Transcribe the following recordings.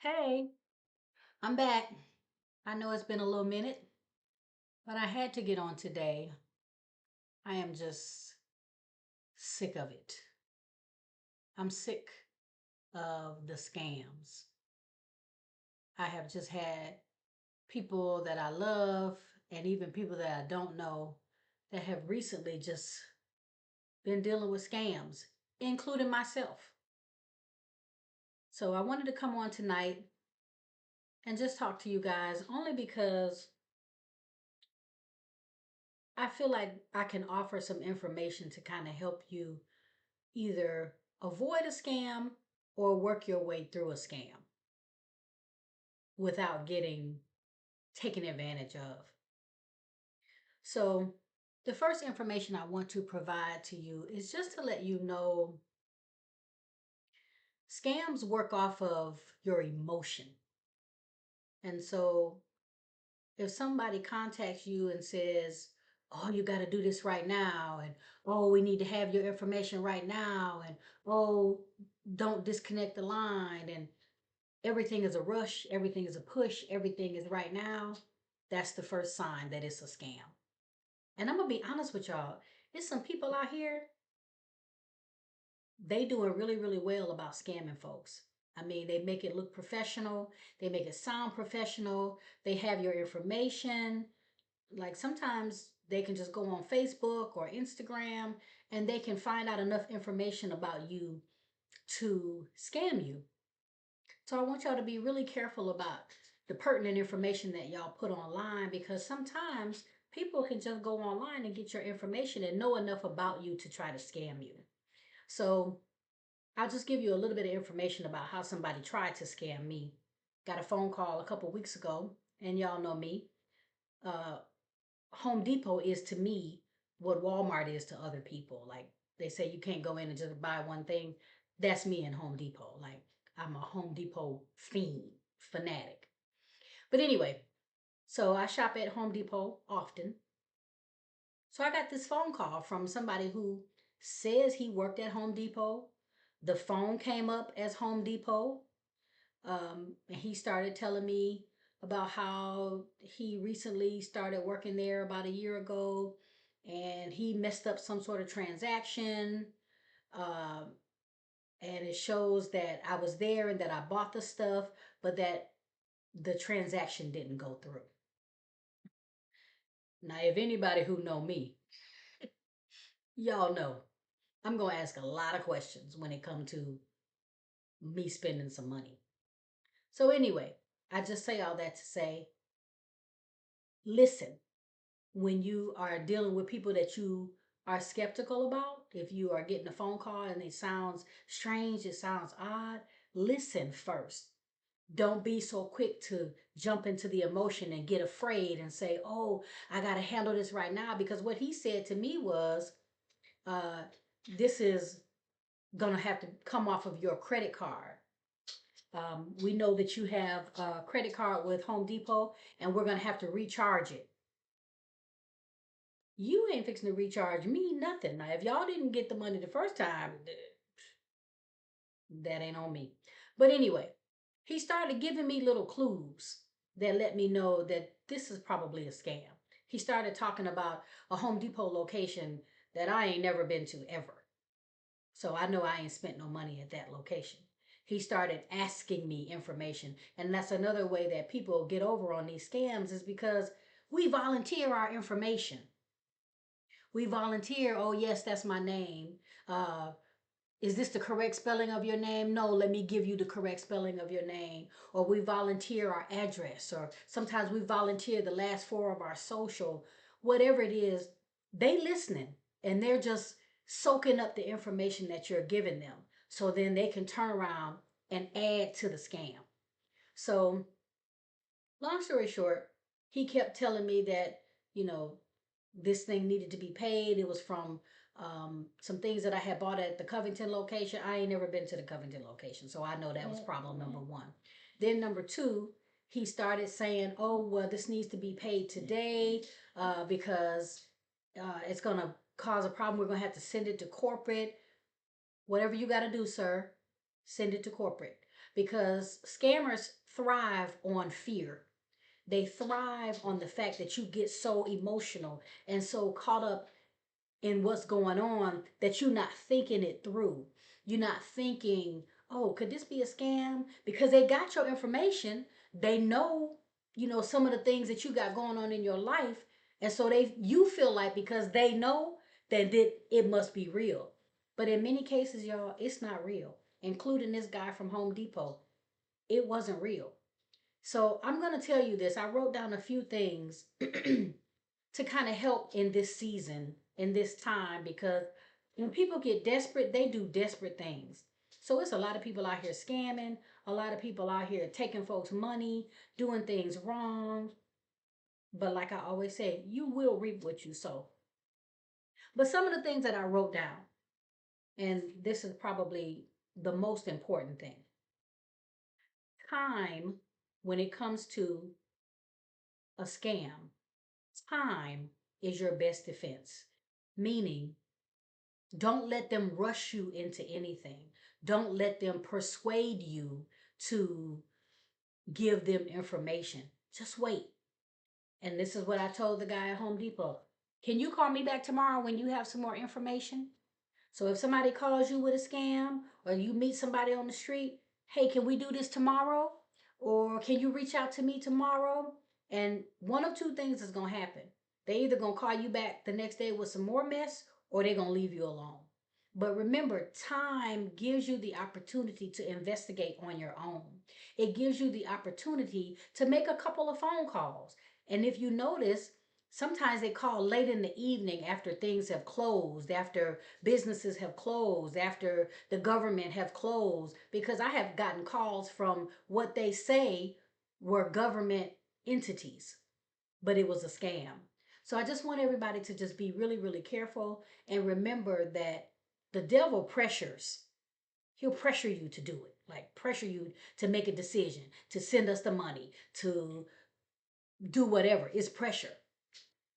Hey, I'm back. I know it's been a little minute, but I had to get on today. I am just sick of it. I'm sick of the scams. I have just had people that I love and even people that I don't know that have recently just been dealing with scams, including myself. So I wanted to come on tonight and just talk to you guys only because I feel like I can offer some information to kind of help you either avoid a scam or work your way through a scam without getting taken advantage of. So, the first information I want to provide to you is just to let you know scams work off of your emotion. And so, if somebody contacts you and says, "Oh, you got to do this right now," and "Oh, we need to have your information right now," and "Oh, don't disconnect the line," and everything is a rush, everything is a push, everything is right now, that's the first sign that it's a scam. And I'm gonna be honest with y'all, there's some people out here, they doing really, really well about scamming folks. I mean, they make it look professional, they make it sound professional, they have your information. Like sometimes they can just go on Facebook or Instagram and they can find out enough information about you to scam you. So I want y'all to be really careful about the pertinent information that y'all put online because sometimes people can just go online and get your information and know enough about you to try to scam you. So I'll just give you a little bit of information about how somebody tried to scam me. Got a phone call a couple weeks ago, and y'all know me. Uh, Home Depot is to me what Walmart is to other people. Like they say, you can't go in and just buy one thing. That's me in Home Depot. Like I'm a Home Depot fiend, fanatic. But anyway, so I shop at Home Depot often. So I got this phone call from somebody who says he worked at Home Depot. The phone came up as Home Depot. And he started telling me about how he recently started working there about a year ago and he messed up some sort of transaction. Um, and it shows that I was there and that I bought the stuff, but that the transaction didn't go through. Now, if anybody who know me, y'all know I'm gonna ask a lot of questions when it comes to me spending some money. So anyway, I just say all that to say, listen, when you are dealing with people that you are skeptical about, if you are getting a phone call and it sounds strange, it sounds odd, listen first. Don't be so quick to jump into the emotion and get afraid and say, "Oh, I got to handle this right now." Because what he said to me was, uh, "This is going to have to come off of your credit card. We know that you have a credit card with Home Depot, and we're going to have to recharge it." You ain't fixing to recharge me nothing. Now, if y'all didn't get the money the first time, that ain't on me. But anyway, he started giving me little clues that let me know that this is probably a scam. He started talking about a Home Depot location that I ain't never been to ever. So I know I ain't spent no money at that location. He started asking me information. And that's another way that people get over on these scams is because we volunteer our information. We volunteer, oh, yes, that's my name. Uh, is this the correct spelling of your name? No, let me give you the correct spelling of your name. Or we volunteer our address, or sometimes we volunteer the last four of our social, whatever it is, they listening and they're just soaking up the information that you're giving them. So then they can turn around and add to the scam. So long story short, he kept telling me that, you know, this thing needed to be paid. It was from some things that I had bought at the Covington location. I ain't never been to the Covington location, so I know that was problem number one. Then number two, he started saying, "Oh, well, this needs to be paid today because it's gonna cause a problem. We're gonna have to send it to corporate. Whatever you got to do, sir, send it to corporate." because scammers thrive on fear. They thrive on the fact that you get so emotional and so caught up in what's going on that you're not thinking it through. You're not thinking, oh, could this be a scam? Because they got your information. They know, some of the things that you got going on in your life. And so you feel like because they know that it must be real. But in many cases, y'all, it's not real, including this guy from Home Depot. It wasn't real. So I'm going to tell you this. I wrote down a few things to kind of help in this season, in this time, because when people get desperate, they do desperate things. So it's a lot of people out here scamming, a lot of people out here taking folks' money, doing things wrong. But like I always say, you will reap what you sow. But some of the things that I wrote down, and this is probably the most important thing, time when it comes to a scam, time is your best defense. Meaning, don't let them rush you into anything. Don't let them persuade you to give them information. Just wait. And this is what I told the guy at Home Depot. Can you call me back tomorrow when you have some more information? So if somebody calls you with a scam or you meet somebody on the street, hey, can we do this tomorrow? Or can you reach out to me tomorrow? And one of two things is going to happen. They either going to call you back the next day with some more mess or they're going to leave you alone. But remember, time gives you the opportunity to investigate on your own. It gives you the opportunity to make a couple of phone calls. And if you notice, sometimes they call late in the evening after things have closed, after businesses have closed, after the government have closed, because I have gotten calls from what they say were government entities, but it was a scam. So I just want everybody to just be really, really careful and remember that the devil pressures. He'll pressure you to do it, like pressure you to make a decision, to send us the money, to do whatever. It's pressure.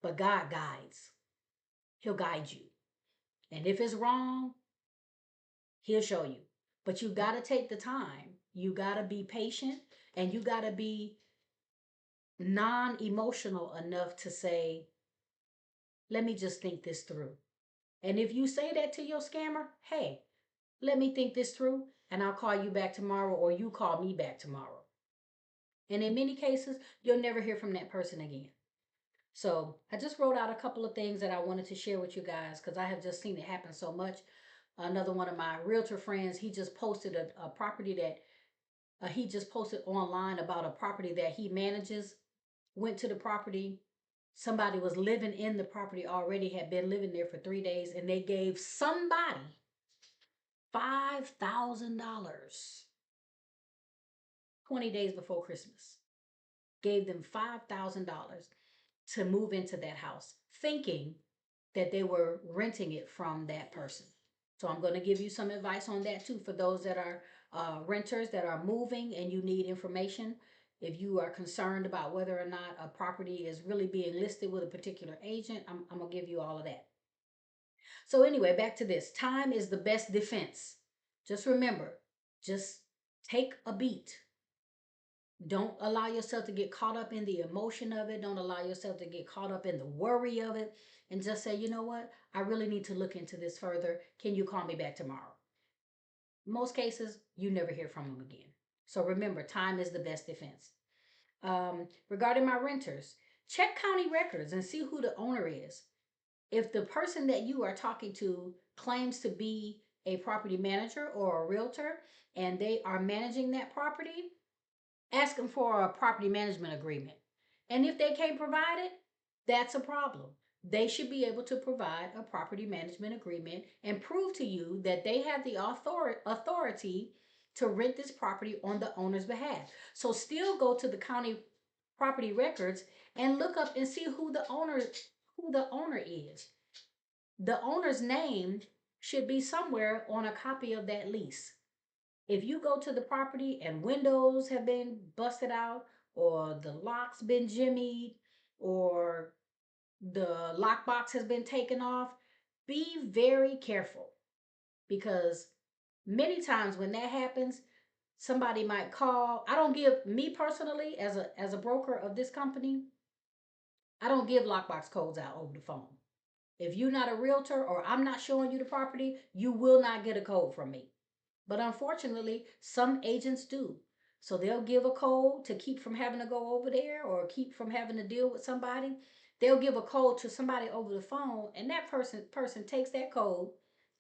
But God guides. He'll guide you. And if it's wrong, he'll show you. But you got to take the time. You got to be patient and you got to be non emotional enough to say, let me just think this through. And if you say that to your scammer, hey, let me think this through and I'll call you back tomorrow or you call me back tomorrow. And in many cases, you'll never hear from that person again. So I just wrote out a couple of things that I wanted to share with you guys because I have just seen it happen so much. Another one of my realtor friends, he just posted a property that he just posted online about a property that he manages. Went to the property. Somebody was living in the property already, had been living there for 3 days, and they gave somebody $5,000 20 days before Christmas. Gave them $5,000 to move into that house, thinking that they were renting it from that person. So I'm going to give you some advice on that too for those that are renters that are moving and you need information. If you are concerned about whether or not a property is really being listed with a particular agent, I'm going to give you all of that. So anyway, back to this. Time is the best defense. Just remember, just take a beat. Don't allow yourself to get caught up in the emotion of it. Don't allow yourself to get caught up in the worry of it. And just say, you know what? I really need to look into this further. Can you call me back tomorrow? Most cases, you never hear from them again. So remember, time is the best defense. Regarding my renters, check county records and see who the owner is. If the person that you are talking to claims to be a property manager or a realtor and they are managing that property, ask them for a property management agreement. And if they can't provide it, that's a problem. They should be able to provide a property management agreement and prove to you that they have the authority to rent this property on the owner's behalf. So still go to the county property records and look up and see who the owner is. The owner's name should be somewhere on a copy of that lease. If you go to the property and windows have been busted out or the locks been jimmied or the lockbox has been taken off, be very careful because many times when that happens, Somebody might call. I don't give, me personally, as a broker of this company, I don't give lockbox codes out over the phone. If you're not a realtor or I'm not showing you the property, you will not get a code from me. But unfortunately, some agents do. So they'll give a code to keep from having to go over there or keep from having to deal with somebody. They'll give a code to somebody over the phone, and that person takes that code,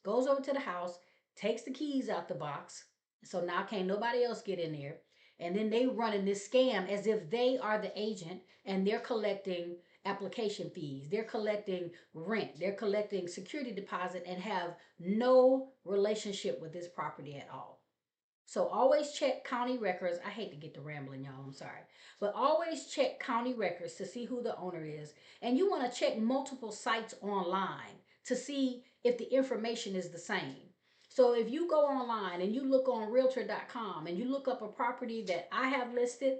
goes over to the house, takes the keys out the box. So now can't nobody else get in there. And then they running this scam as if they are the agent and they're collecting application fees. They're collecting rent. They're collecting security deposit and have no relationship with this property at all. So always check county records. I hate to get to rambling, y'all. I'm sorry. But always check county records to see who the owner is. And you want to check multiple sites online to see if the information is the same. So if you go online and you look on realtor.com and you look up a property that I have listed,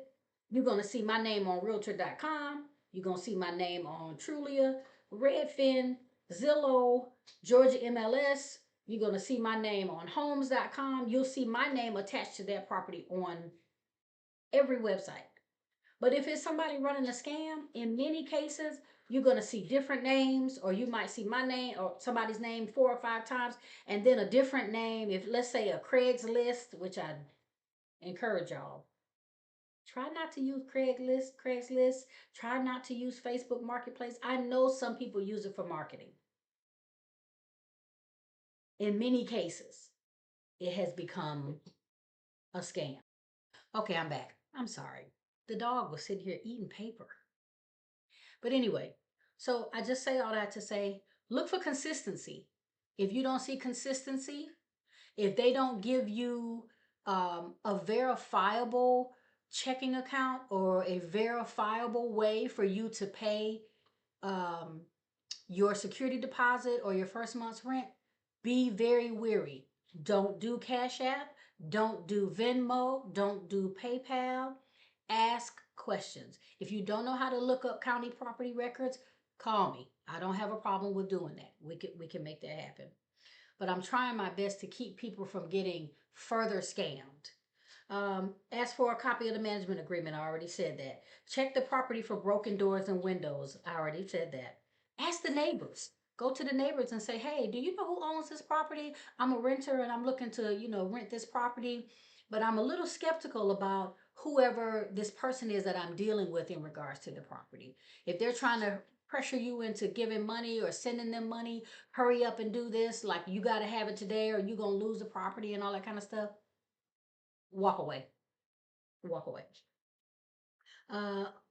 you're going to see my name on realtor.com. You're going to see my name on Trulia, Redfin, Zillow, Georgia MLS. You're going to see my name on homes.com. You'll see my name attached to that property on every website. But if it's somebody running a scam, in many cases, you're going to see different names, or you might see my name or somebody's name 4 or 5 times, and then a different name. If, let's say, a Craigslist, which I encourage y'all, try not to use Craigslist. Try not to use Facebook Marketplace. I know some people use it for marketing. In many cases, it has become a scam. Okay, I'm back. I'm sorry. The dog was sitting here eating paper. But anyway, so I just say all that to say look for consistency. If you don't see consistency, if they don't give you a verifiable checking account or a verifiable way for you to pay um, your security deposit or your first month's rent, be very wary. Don't do Cash App. Don't do Venmo. Don't do PayPal. Ask questions. If you don't know how to look up county property records, call me. I don't have a problem with doing that. We can make that happen. But I'm trying my best to keep people from getting further scammed. Ask for a copy of the management agreement. I already said that. Check the property for broken doors and windows. I already said that. Ask the neighbors. Go to the neighbors and say, hey, do you know who owns this property? I'm a renter and I'm looking to, rent this property, but I'm a little skeptical about whoever this person is that I'm dealing with in regards to the property. If they're trying to pressure you into giving money or sending them money, hurry up and do this, like you got to have it today or you're going to lose the property and all that kind of stuff, walk away. Walk away.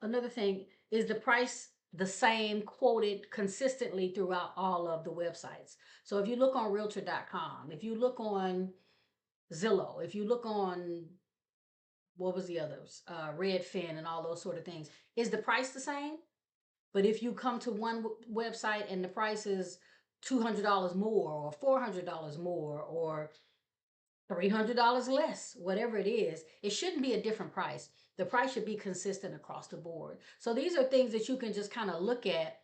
Another thing is the price the same quoted consistently throughout all of the websites. So if you look on realtor.com, if you look on Zillow, if you look on what was the others, Redfin and all those sort of things, is the price the same? But if you come to one website and the price is $200 more or $400 more or $300 less, whatever it is, it shouldn't be a different price. The price should be consistent across the board. So these are things that you can just kind of look at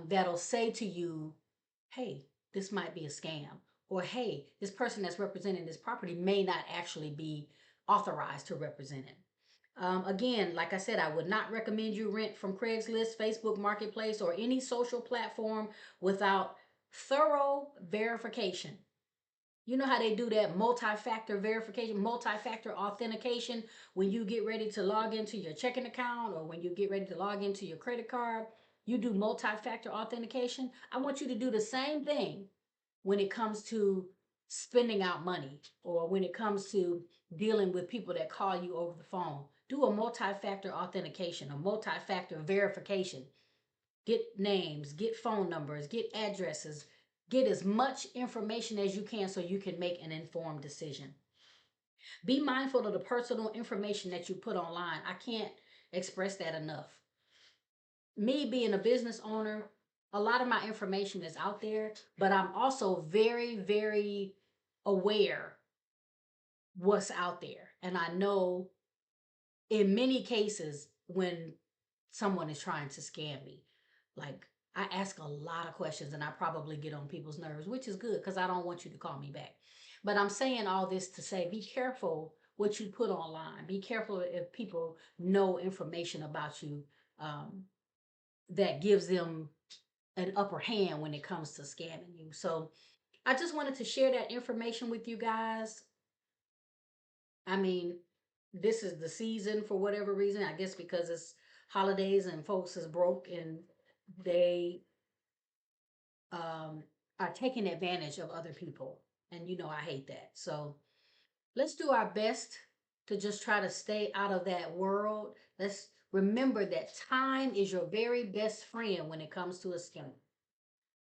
that'll say to you, hey, this might be a scam. Or hey, this person that's representing this property may not actually be authorized to represent it. Again, like I said, I would not recommend you rent from Craigslist, Facebook Marketplace, or any social platform without thorough verification. You know how they do that multi-factor verification, multi-factor authentication when you get ready to log into your checking account or when you get ready to log into your credit card. You do multi-factor authentication. I want you to do the same thing when it comes to spending out money or when it comes to dealing with people that call you over the phone. Do a multi-factor authentication, a multi-factor verification. Get names, get phone numbers, get addresses, get as much information as you can so you can make an informed decision. Be mindful of the personal information that you put online. I can't express that enough. Me being a business owner, a lot of my information is out there, but I'm also very, very aware what's out there. And I know in many cases when someone is trying to scam me, like I ask a lot of questions and I probably get on people's nerves, which is good because I don't want you to call me back. But I'm saying all this to say be careful what you put online. Be careful if people know information about you um, that gives them an upper hand when it comes to scamming you. So I just wanted to share that information with you guys. I mean, this is the season for whatever reason. I guess because it's holidays and folks is broke and they um, are taking advantage of other people. And you know, I hate that. So let's do our best to just try to stay out of that world. Let's remember that time is your very best friend when it comes to a scam.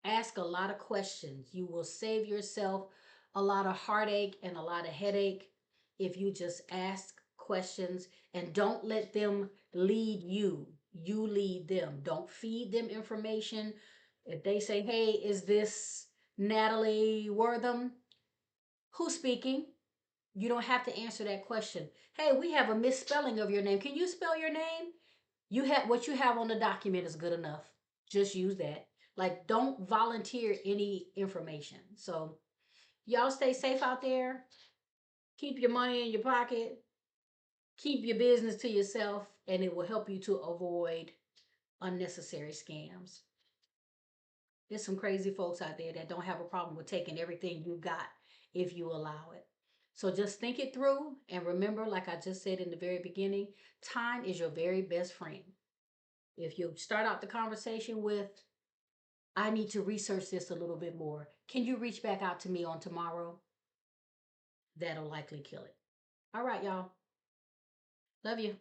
Ask a lot of questions. You will save yourself a lot of heartache and a lot of headache if you just ask questions and don't let them lead you. You lead them. Don't feed them information. If they say, hey, is this Natalie Wortham? Who's speaking? You don't have to answer that question. Hey, we have a misspelling of your name. Can you spell your name? You have what you have on the document is good enough. Just use that. Like, don't volunteer any information. So, y'all stay safe out there. Keep your money in your pocket. Keep your business to yourself, and it will help you to avoid unnecessary scams. There's some crazy folks out there that don't have a problem with taking everything you got if you allow it. So just think it through and remember, like I just said in the very beginning, time is your very best friend. If you start out the conversation with, I need to research this a little bit more, can you reach back out to me on tomorrow? That'll likely kill it. All right, y'all. Love you.